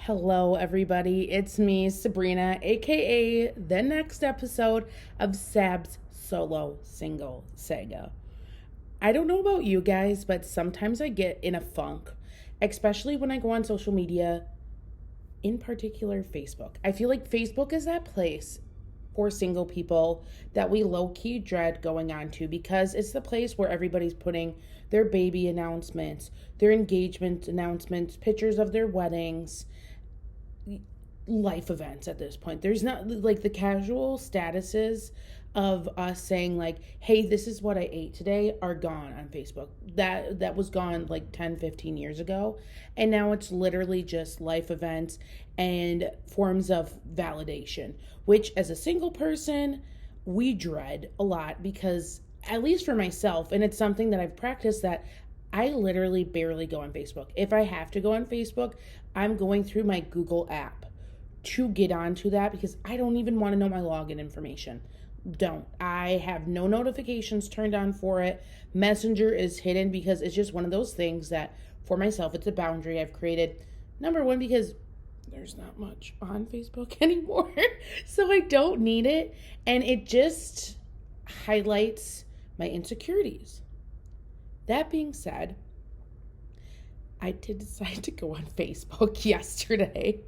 Hello, everybody. It's me, Sabrina, aka the next episode of Sabs solo single Saga. I don't know about you guys, but sometimes I get in a funk, especially when I go on social media, in particular Facebook. I feel like Facebook is that place for single people that we low key dread going on to because it's the place where everybody's putting their baby announcements, their engagement announcements, pictures of their weddings, life events at this point. There's not like the casual statuses of us saying like, hey, this is what I ate today are gone on Facebook. That was gone like 10, 15 years ago. And now it's literally just life events and forms of validation, which as a single person, we dread a lot because at least for myself, and it's something that I've practiced that I literally barely go on Facebook. If I have to go on Facebook, I'm going through my Google app to get onto that because I don't even want to know my login information. Don't. I have no notifications turned on for it. Messenger is hidden because it's just one of those things that for myself, it's a boundary I've created. Number one, because there's not much on Facebook anymore. So I don't need it. And it just highlights my insecurities. That being said, I did decide to go on Facebook yesterday,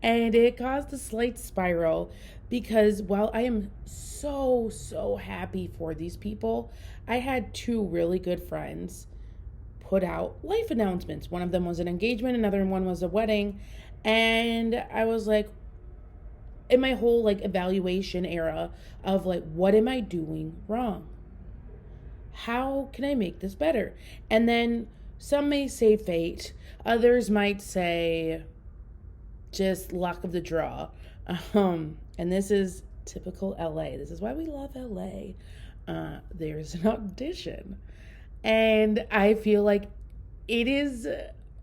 and it caused a slight spiral because while I am so happy for these people, I had two really good friends put out life announcements. One of them was an engagement, another one was a wedding, and I was like, in my whole like evaluation era of like, what am I doing wrong? How can I make this better? And then some may say fate, others might say just luck of the draw. And this is typical LA. This is why we love LA. There's an audition. And I feel like this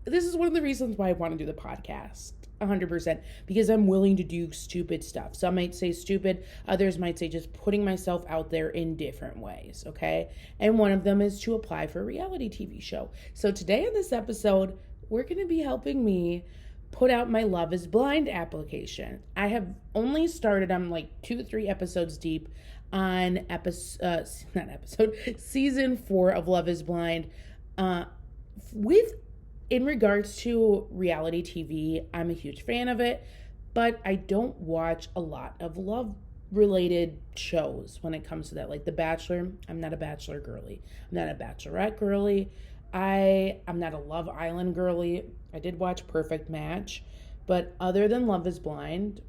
is one of the reasons why I want to do the podcast. 100% because I'm willing to do stupid stuff. Some might say stupid, others might say just putting myself out there in different ways, okay? And one of them is to apply for a reality TV show. So today in this episode, we're going to be helping me put out my Love is Blind application. I have only started, I'm like 2-3 episodes deep on season 4 of Love is Blind. In regards to reality TV, I'm a huge fan of it, but I don't watch a lot of love-related shows when it comes to that. Like The Bachelor, I'm not a Bachelor girly. I'm not a Bachelorette girly. I'm not a Love Island girly. I did watch Perfect Match, but other than Love is Blind,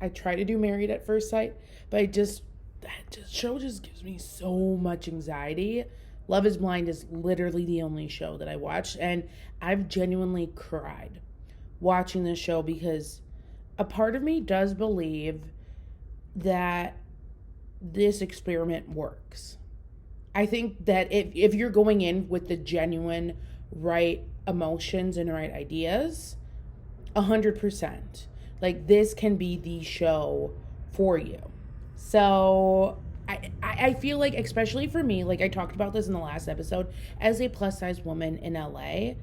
I try to do Married at First Sight, but that show just gives me so much anxiety. Love is Blind is literally the only show that I watched, and I've genuinely cried watching this show because a part of me does believe that this experiment works. I think that if you're going in with the genuine right emotions and right ideas, 100%, like this can be the show for you. So I feel like, especially for me, like I talked about this in the last episode, as a plus size woman in LA,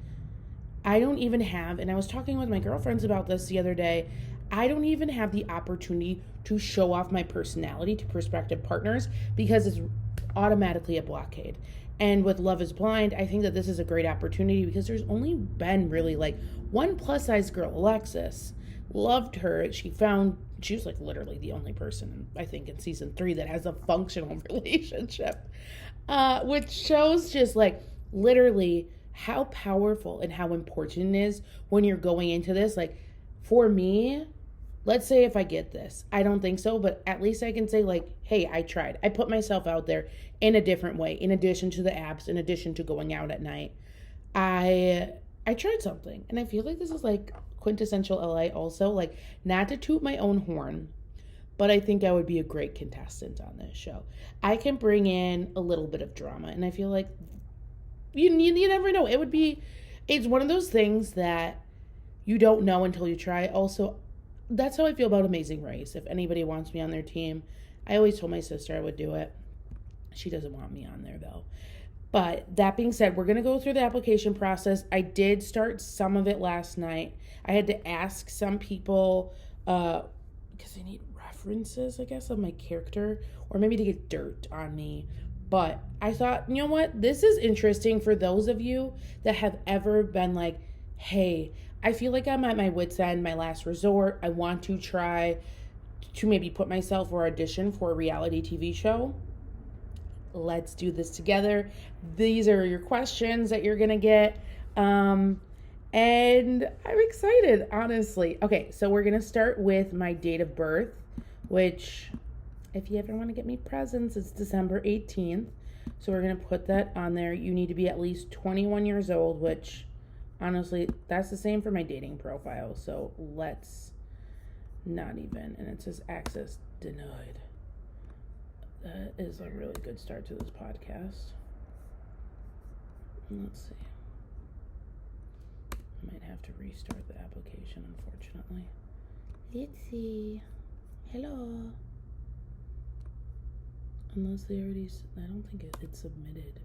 I don't even have, and I was talking with my girlfriends about this the other day, I don't even have the opportunity to show off my personality to prospective partners because it's automatically a blockade. And with Love is Blind, I think that this is a great opportunity because there's only been really like one plus size girl, Alexis. Loved her. She was like literally the only person, I think, in season 3 that has a functional relationship, which shows just like literally how powerful and how important it is when you're going into this. Like for me, let's say if I get this, I don't think so, but at least I can say like, hey, I tried. I put myself out there in a different way, in addition to the apps, in addition to going out at night. I tried something, and I feel like this is like quintessential LA also, like not to toot my own horn, but I think I would be a great contestant on this show. I can bring in a little bit of drama, and I feel like you never know. It's one of those things that you don't know until you try. Also, that's how I feel about Amazing Race. If anybody wants me on their team, I always told my sister I would do it. She doesn't want me on there though. But that being said, we're going to go through the application process. I did start some of it last night. I had to ask some people because they need references, I guess, of my character, or maybe to get dirt on me. But I thought, you know what? This is interesting for those of you that have ever been like, hey, I feel like I'm at my wit's end, my last resort. I want to try to maybe put myself or audition for a reality TV show. Let's do this together. These are your questions that you're going to get. And I'm excited, honestly. Okay, so we're going to start with my date of birth, which, if you ever want to get me presents, it's December 18th. So we're going to put that on there. You need to be at least 21 years old, which, honestly, that's the same for my dating profile. So let's not even. And it says access denied. That is a really good start to this podcast. Let's see. I might have to restart the application, unfortunately. Let's see. Hello. Unless they already... I don't think it's submitted.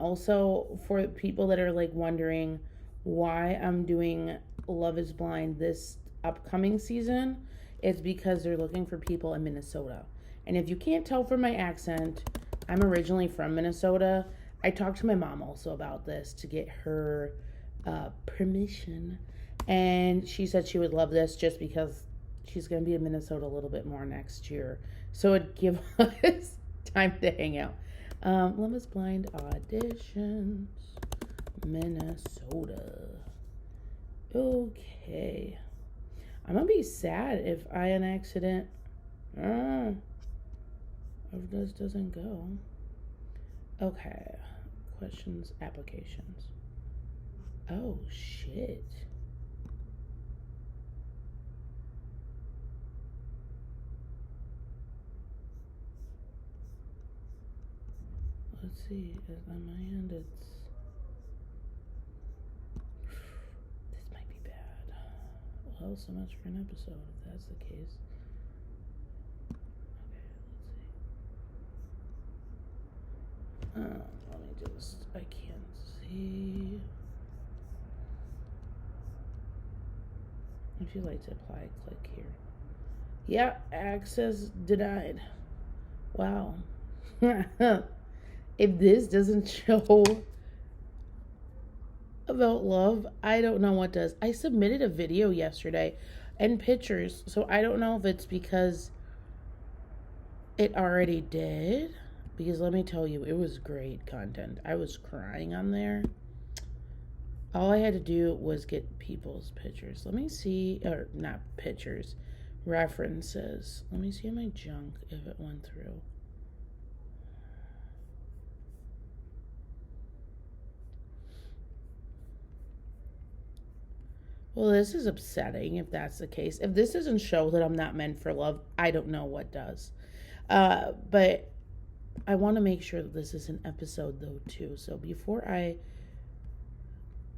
Also, for people that are like wondering why I'm doing Love is Blind this upcoming season, it's because they're looking for people in Minnesota. And if you can't tell from my accent, I'm originally from Minnesota. I talked to my mom also about this to get her permission. And she said she would love this just because she's going to be in Minnesota a little bit more next year. So it'd give us time to hang out. Love is Blind auditions. Minnesota. Okay. I'm gonna be sad if I an accident if this doesn't go. Okay. Questions, applications. Oh shit. Let's see. On my end it's well, so much for an episode, if that's the case. Okay, let's see. Let me just... I can't see. If you'd like to apply, click here. Yeah, access denied. Wow. If this doesn't show about love, I don't know what does. I submitted a video yesterday and pictures, so I don't know if it's because it already did, because let me tell you, it was great content. I was crying on there. All I had to do was get people's pictures. Let me see, or not pictures, references. Let me see in my junk if it went through. Well, this is upsetting if that's the case. If this doesn't show that I'm not meant for love, I don't know what does. But I want to make sure that this is an episode, though, too. So before I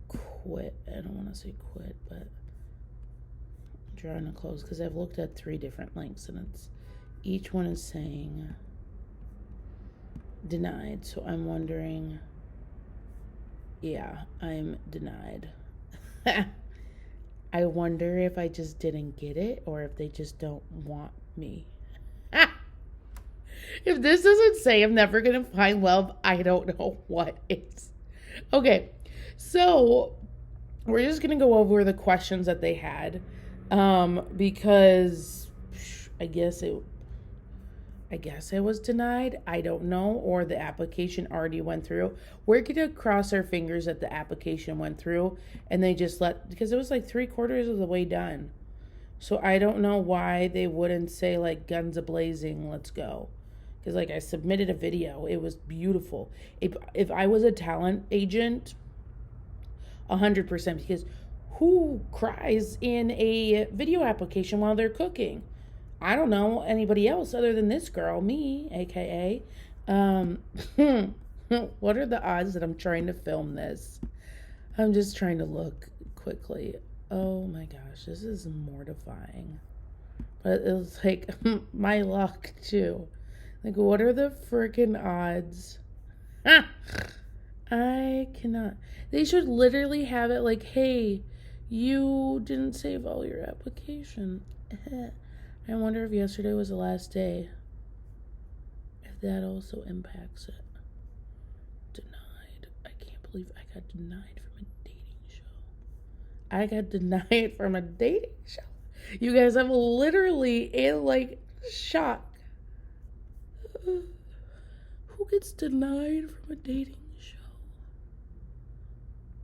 quit, I don't want to say quit, but I'm trying to close because I've looked at 3 different links and each one is saying denied. So I'm wondering, yeah, I'm denied. I wonder if I just didn't get it or if they just don't want me. If this doesn't say I'm never going to find love, I don't know what is. Okay, so we're just going to go over the questions that they had because I guess I was denied. I don't know. Or the application already went through. We're going to cross our fingers that the application went through and they just because it was like 3/4 of the way done. So I don't know why they wouldn't say like guns a-blazing, let's go. Because like I submitted a video. It was beautiful. If I was a talent agent, 100%, because who cries in a video application while they're cooking? I don't know anybody else other than this girl, me, aka. What are the odds that I'm trying to film this? I'm just trying to look quickly. Oh my gosh, this is mortifying. But it was like my luck too. Like, what are the freaking odds? I cannot. They should literally have it like, hey, you didn't save all your application. I wonder if yesterday was the last day. If that also impacts it. Denied. I can't believe I got denied from a dating show. I got denied from a dating show. You guys, I'm literally in like shock. Who gets denied from a dating show?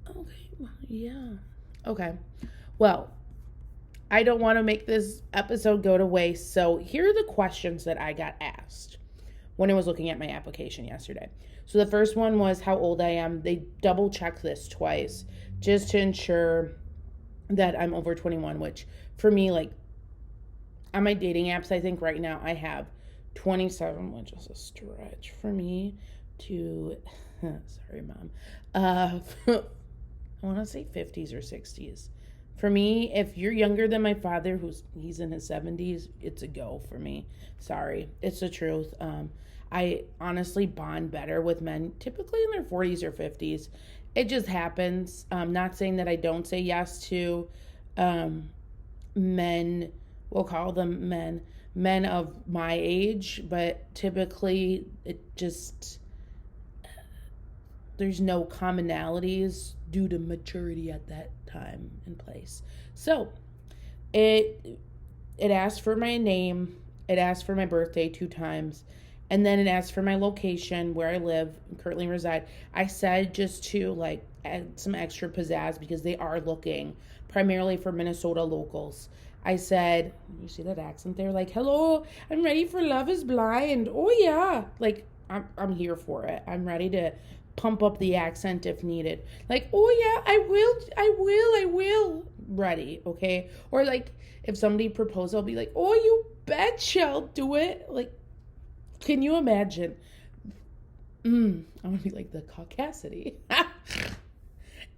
Okay, well, yeah. Okay. Well, I don't want to make this episode go to waste, so here are the questions that I got asked when I was looking at my application yesterday. So the first one was how old I am. They double checked this twice just to ensure that I'm over 21, which for me, like, on my dating apps, I think right now I have 27, which is a stretch for me to, sorry, Mom, I want to say 50s or 60s. For me, if you're younger than my father, he's in his 70s, it's a go for me. Sorry, it's the truth. I honestly bond better with men typically in their 40s or 50s. It just happens. Not saying that I don't say yes to men, we'll call them men of my age, but typically it just, there's no commonalities due to maturity at that time and place. So it asked for my name, it asked for my birthday 2 times, and then it asked for my location where I live and currently reside. I said just to like add some extra pizzazz because they are looking primarily for Minnesota locals. I said, you see that accent there? Like, hello, I'm ready for Love is Blind. Oh yeah. Like, I'm here for it. I'm ready to pump up the accent if needed. Like, oh yeah, I will. Ready, okay? Or like, if somebody proposed, I'll be like, oh, you betcha I'll do it. Like, can you imagine? I'm gonna be like the caucasity.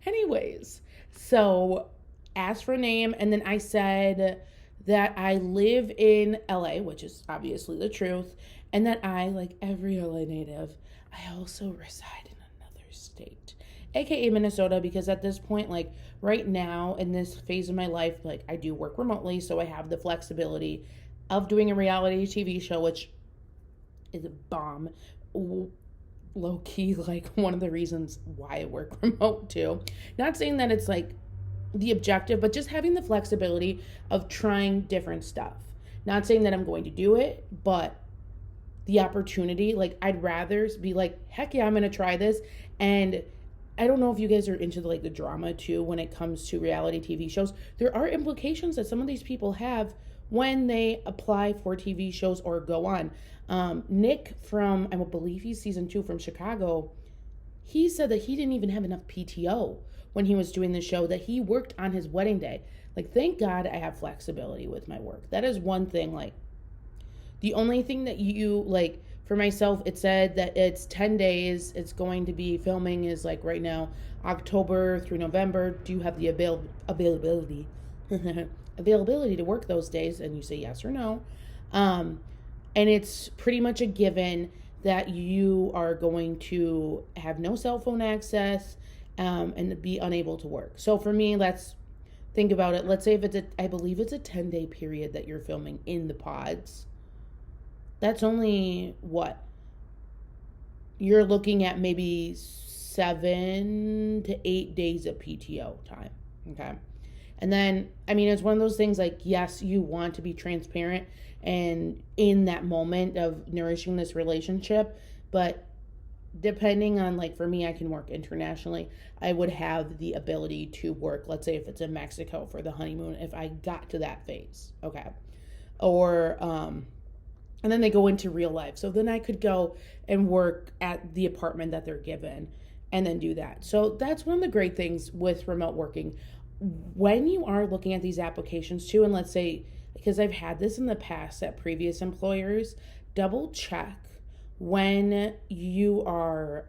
Anyways, so asked for a name, and then I said that I live in LA, which is obviously the truth, and that I, like every LA native, I also reside in another state, aka Minnesota, because at this point, like right now in this phase of my life, like I do work remotely, so I have the flexibility of doing a reality TV show, which is a bomb. Low key, like one of the reasons why I work remote too. Not saying that it's like the objective, but just having the flexibility of trying different stuff. Not saying that I'm going to do it, but the opportunity, like I'd rather be like, heck yeah, I'm going to try this. And I don't know if you guys are into the drama too when it comes to reality TV shows. There are implications that some of these people have when they apply for TV shows or go on. Nick from, I believe he's season 2 from Chicago, he said that he didn't even have enough PTO when he was doing the show, that he worked on his wedding day. Like, thank God I have flexibility with my work. That is one thing. Like, the only thing that you, like, for myself, it said that it's 10 days. It's going to be, filming is like right now, October through November. Do you have the availability to work those days? And you say yes or no. And it's pretty much a given that you are going to have no cell phone access, and be unable to work. So for me, let's think about it. Let's say if I believe it's a 10-day period that you're filming in the pods. That's only what? You're looking at maybe 7 to 8 days of PTO time. Okay. And then, I mean, it's one of those things like, yes, you want to be transparent and in that moment of nourishing this relationship, but depending on, like, for me, I can work internationally. I would have the ability to work, let's say if it's in Mexico for the honeymoon, if I got to that phase, okay? Or, and then they go into real life. So then I could go and work at the apartment that they're given and then do that. So that's one of the great things with remote working. When you are looking at these applications too, and let's say, because I've had this in the past at previous employers, double check when you are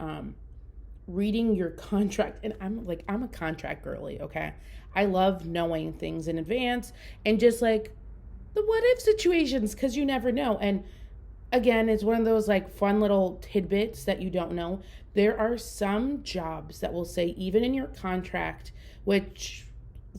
reading your contract. And I'm a contract girly, okay? I love knowing things in advance and just like the what if situations, because you never know. And again, it's one of those like fun little tidbits that you don't know. There are some jobs that will say, even in your contract, which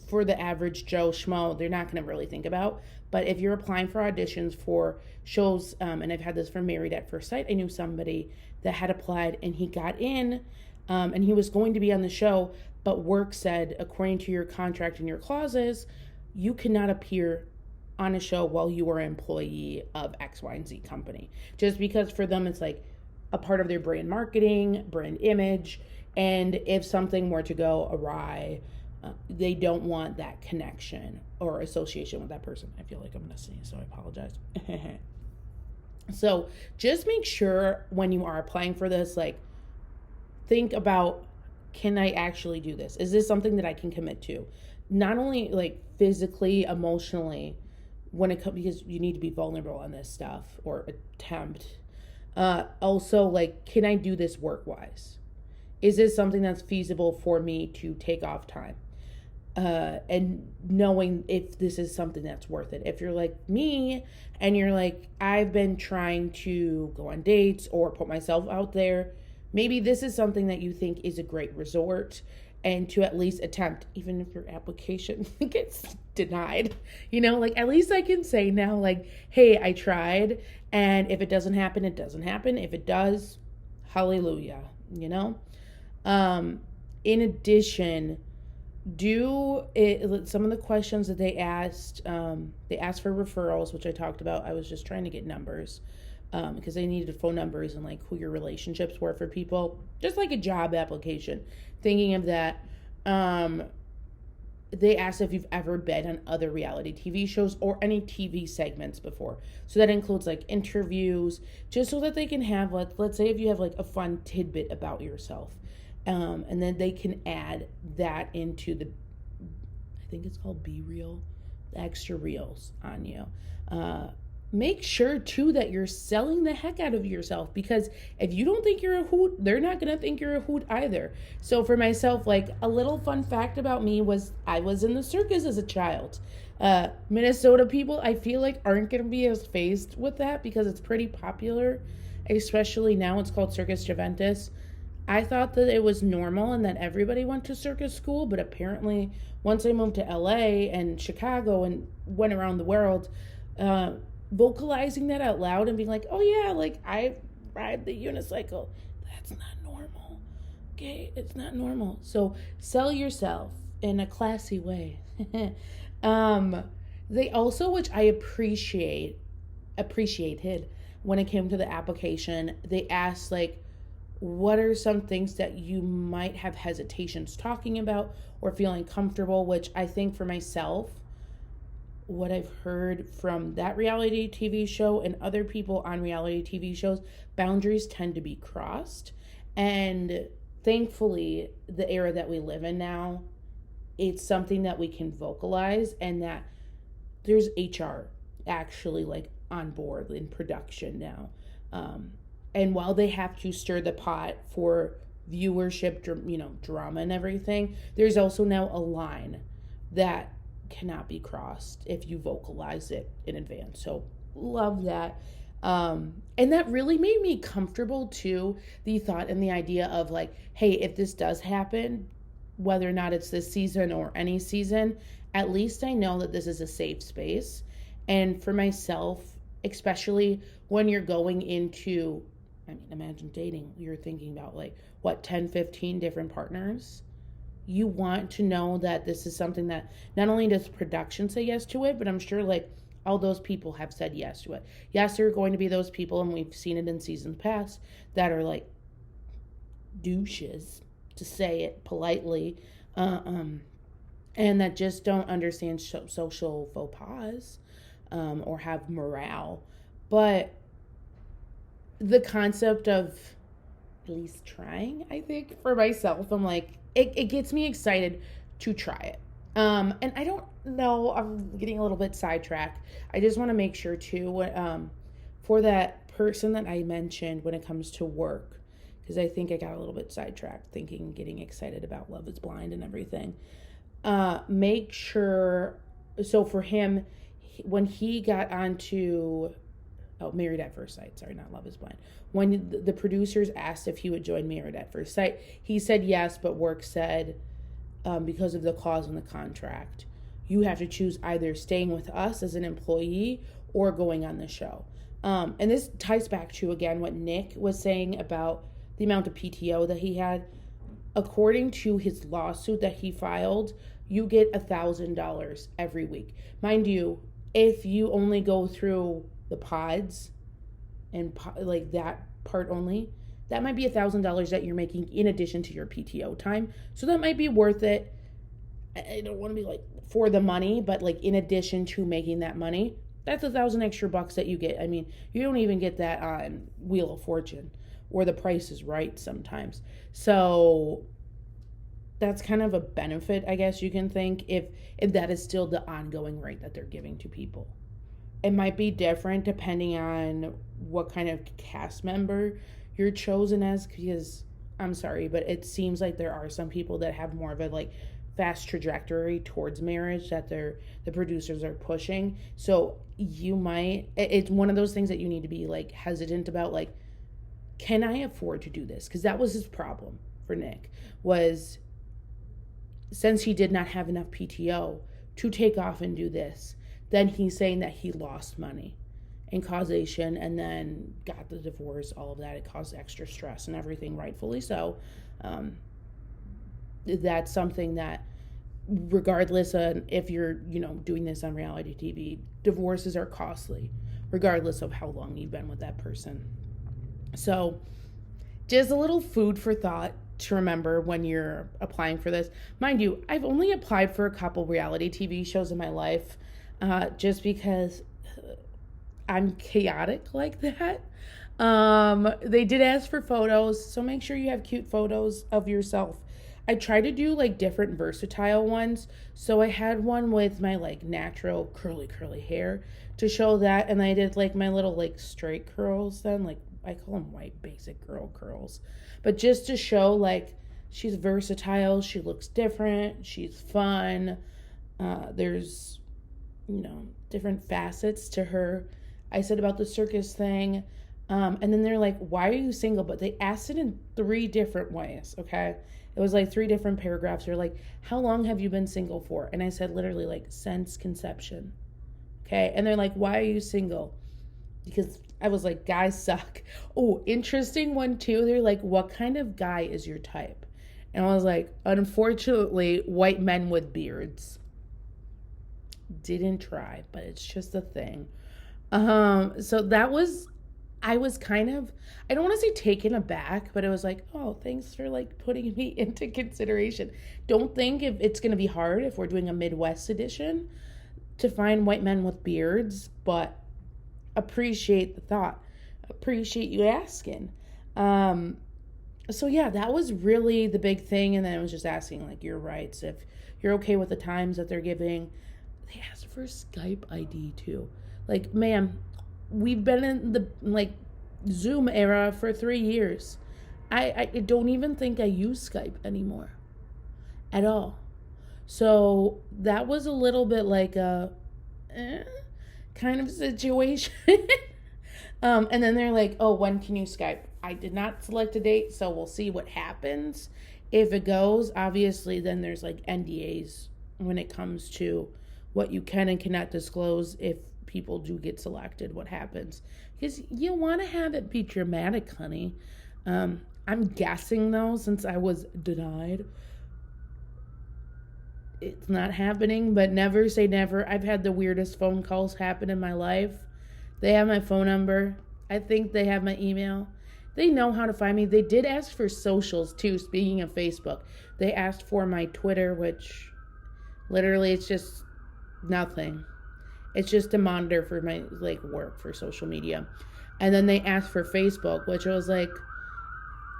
for the average Joe Schmo, they're not going to really think about. But if you're applying for auditions for shows, and I've had this for Married at First Sight, I knew somebody that had applied and he got in, and he was going to be on the show, but work said, according to your contract and your clauses, you cannot appear on a show while you are an employee of X, Y, and Z company. Just because for them, it's like a part of their brand marketing, brand image. And if something were to go awry, they don't want that connection or association with that person. I feel like I'm going to sneeze, so I apologize. So just make sure when you are applying for this, like, think about, can I actually do this? Is this something that I can commit to? Not only like physically, emotionally, when it comes, because you need to be vulnerable on this stuff or attempt. Also, like, can I do this work-wise? Is this something that's feasible for me to take off time? And knowing if this is something that's worth it. If you're like me and you're like, I've been trying to go on dates or put myself out there, maybe this is something that you think is a great resort and to at least attempt, even if your application gets denied, like at least I can say now, like, hey, I tried, and if it doesn't happen, it doesn't happen. If it does, hallelujah, in addition, some of the questions that they asked for referrals, which I talked about. I was just trying to get numbers because they needed phone numbers and like who your relationships were for people, just like a job application. Thinking of that, they asked if you've ever been on other reality TV shows or any TV segments before. So that includes like interviews, just so that they can have, like, let's say if you have like a fun tidbit about yourself. And then they can add that into I think it's called B-Reel, the extra reels on you. Make sure too that you're selling the heck out of yourself, because if you don't think you're a hoot, they're not going to think you're a hoot either. So for myself, like, a little fun fact about me was I was in the circus as a child. Minnesota people, I feel like, aren't going to be as faced with that because it's pretty popular, especially now. It's called Circus Juventus. I thought that it was normal and that everybody went to circus school, but apparently once I moved to LA and Chicago and went around the world, vocalizing that out loud and being like, oh yeah, like, I ride the unicycle, that's not normal. Okay, it's not normal. So sell yourself in a classy way. They also, which I appreciated when it came to the application, they asked, like, what are some things that you might have hesitations talking about or feeling comfortable, which I think for myself, what I've heard from that reality TV show and other people on reality TV shows, boundaries tend to be crossed. And thankfully, the era that we live in now, it's something that we can vocalize, and that there's HR actually like on board in production now. And while they have to stir the pot for viewership, drama and everything, there's also now a line that cannot be crossed if you vocalize it in advance. So love that. And that really made me comfortable too, the thought and the idea of like, hey, if this does happen, whether or not it's this season or any season, at least I know that this is a safe space. And for myself, especially when you're going into, imagine dating, you're thinking about like, 10, 15 different partners. You want to know that this is something that not only does production say yes to it, but I'm sure like all those people have said yes to it. Yes, there are going to be those people, and we've seen it in seasons past, that are like douches, to say it politely, and that just don't understand social faux pas, or have morale. But the concept of at least trying, I think, for myself, I'm like, it gets me excited to try it. And I don't know, I'm getting a little bit sidetracked. I just want to make sure too, for that person that I mentioned when it comes to work, because I think I got a little bit sidetracked getting excited about Love is Blind and everything. Make sure, so for him, when he got onto Married at First Sight, sorry, not Love is Blind. When the producers asked if he would join Married at First Sight, he said yes, but work said, because of the clause in the contract, you have to choose either staying with us as an employee or going on the show. And this ties back to, again, what Nick was saying about the amount of PTO that he had. According to his lawsuit that he filed, you get $1,000 every week. Mind you, if you only go through the pods and like that part only, that might be $1,000 that you're making in addition to your PTO time. So that might be worth it. I don't want to be like for the money, but like in addition to making that money, that's $1,000 extra bucks that you get. I mean, you don't even get that on Wheel of Fortune or The Price is Right sometimes. So that's kind of a benefit, I guess you can think, if that is still the ongoing rate that they're giving to people. It might be different depending on what kind of cast member you're chosen as, because I'm sorry, but it seems like there are some people that have more of a like fast trajectory towards marriage that the producers are pushing. So you might, it's one of those things that you need to be like hesitant about, like, can I afford to do this? Because that was his problem for Nick, was since he did not have enough PTO to take off and do this, then he's saying that he lost money and causation and then got the divorce, all of that. It caused extra stress and everything, rightfully so. That's something that, regardless of if you're, doing this on reality TV, divorces are costly, regardless of how long you've been with that person. So just a little food for thought to remember when you're applying for this. Mind you, I've only applied for a couple reality TV shows in my life, just because I'm chaotic like that. They did ask for photos, so make sure you have cute photos of yourself. I try to do like different versatile ones. So I had one with my like natural curly hair to show that, and I did like my little like straight curls then, like I call them white basic girl curls, but just to show like she's versatile, she looks different, she's fun. There's different facets to her. I said about the circus thing, and then they're like, why are you single? But they asked it in 3 different ways. Okay, it was like 3 different paragraphs. They're like, how long have you been single for? And I said literally like since conception. Okay, and they're like, why are you single? Because I was like, guys suck. Oh, interesting one too. They're like, what kind of guy is your type? And I was like, unfortunately, white men with beards. Didn't try, but it's just a thing. So that was, I was kind of, I don't want to say taken aback, but it was like, oh, thanks for like putting me into consideration. Don't think if it's going to be hard if we're doing a Midwest edition to find white men with beards, but appreciate the thought. Appreciate you asking. So yeah, that was really the big thing. And then I was just asking like your rights, if you're okay with the times that they're giving. They asked for Skype ID too. Like, ma'am, we've been in the like Zoom era for 3 years. I don't even think I use Skype anymore at all. So that was a little bit like a kind of situation. And then they're like, oh, when can you Skype? I did not select a date, so we'll see what happens. If it goes, obviously, then there's like NDAs when it comes to what you can and cannot disclose if people do get selected, what happens. Because you want to have it be dramatic, honey. I'm guessing, though, since I was denied, it's not happening, but never say never. I've had the weirdest phone calls happen in my life. They have my phone number. I think they have my email. They know how to find me. They did ask for socials, too, speaking of Facebook. They asked for my Twitter, which literally it's just nothing. It's just a monitor for my like work for social media. And then they asked for Facebook, which I was like,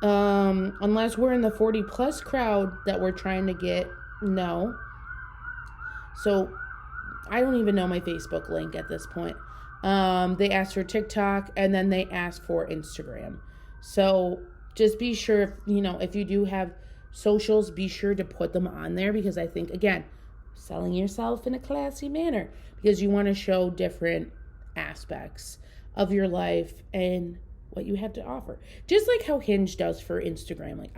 unless we're in the 40 plus crowd that we're trying to get, no. So I don't even know my Facebook link at this point. They asked for TikTok, and then they asked for Instagram. So just be sure, if you do have socials, be sure to put them on there, because I think, again, selling yourself in a classy manner, because you want to show different aspects of your life and what you have to offer. Just like how Hinge does for Instagram. Like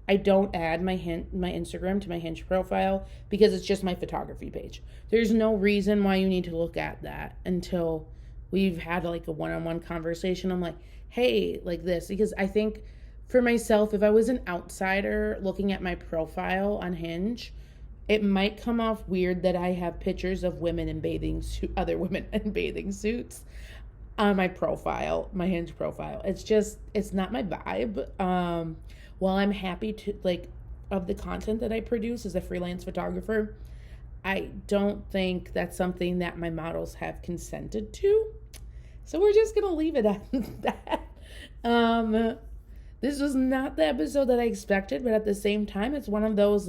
I don't add my Instagram to my Hinge profile because it's just my photography page. There's no reason why you need to look at that until we've had like a one-on-one conversation. I'm like, hey, like this, because I think for myself, if I was an outsider looking at my profile on Hinge, it might come off weird that I have pictures of other women in bathing suits on my profile, my Hinge profile. It's not my vibe. While I'm happy to, of the content that I produce as a freelance photographer, I don't think that's something that my models have consented to. So we're just going to leave it at that. This was not the episode that I expected, but at the same time, it's one of those,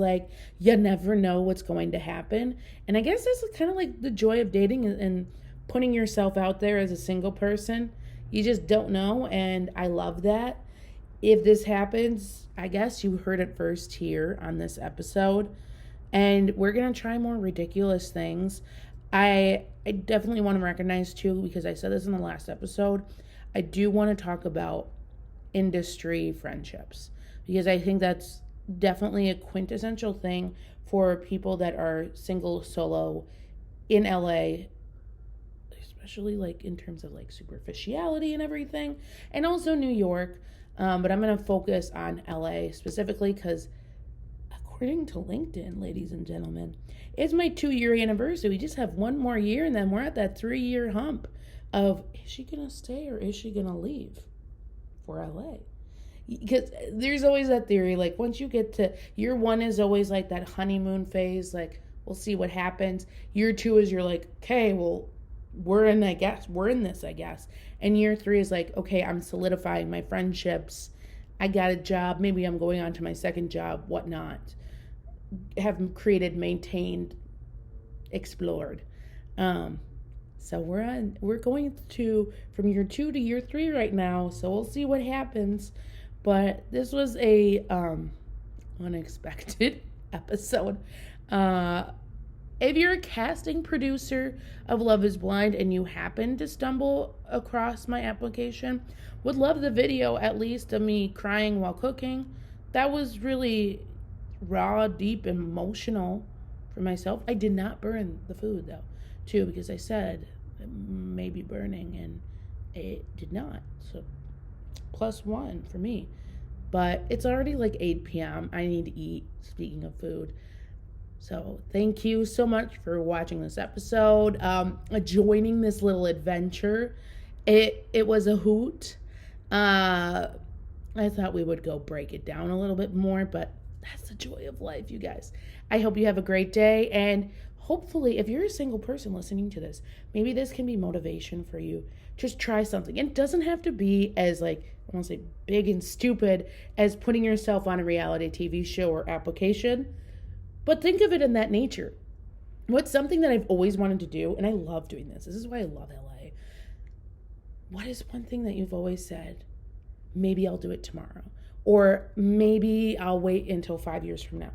you never know what's going to happen. And I guess this is kind of like the joy of dating and putting yourself out there as a single person. You just don't know, and I love that. If this happens, I guess you heard it first here on this episode. And we're going to try more ridiculous things. I definitely want to recognize, too, because I said this in the last episode, I do want to talk about industry friendships, because I think that's definitely a quintessential thing for people that are single, solo in LA, especially in terms of superficiality and everything, and also New York. But I'm going to focus on LA specifically because according to LinkedIn, ladies and gentlemen, it's my 2-year anniversary. We just have one more year and then we're at that 3-year hump of, is she going to stay or is she going to leave for LA? Because there's always that theory, once you get to year 1 is always that honeymoon phase, we'll see what happens. Year 2 is you're okay, well, we're in this, I guess. And year 3 is okay, I'm solidifying my friendships. I got a job. Maybe I'm going on to my second job, whatnot. Have created, maintained, explored. So we're going from year 2 to year 3 right now. So we'll see what happens. But this was a unexpected episode. If you're a casting producer of Love is Blind and you happen to stumble across my application, would love the video, at least, of me crying while cooking. That was really raw, deep, and emotional for myself. I did not burn the food, though, too, because I said it may be burning, and it did not. So, +1 for me. But it's already 8 p.m. I need to eat, speaking of food. So thank you so much for watching this episode, joining this little adventure. It was a hoot. I thought we would go break it down a little bit more, but that's the joy of life, you guys. I hope you have a great day, and hopefully, if you're a single person listening to this, maybe this can be motivation for you. Just try something. It doesn't have to be as I want to say big and stupid as putting yourself on a reality TV show or application. But think of it in that nature. What's something that I've always wanted to do, and I love doing this. This is why I love LA. What is one thing that you've always said, maybe I'll do it tomorrow? Or maybe I'll wait until 5 years from now.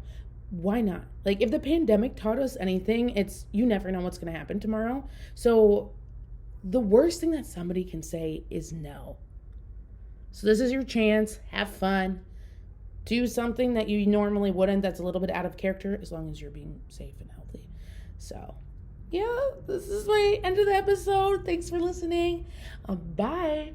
Why not? If the pandemic taught us anything, it's you never know what's going to happen tomorrow. So the worst thing that somebody can say is no. So this is your chance. Have fun. Do something that you normally wouldn't, that's a little bit out of character, as long as you're being safe and healthy. So, yeah, this is my end of the episode. Thanks for listening. Bye.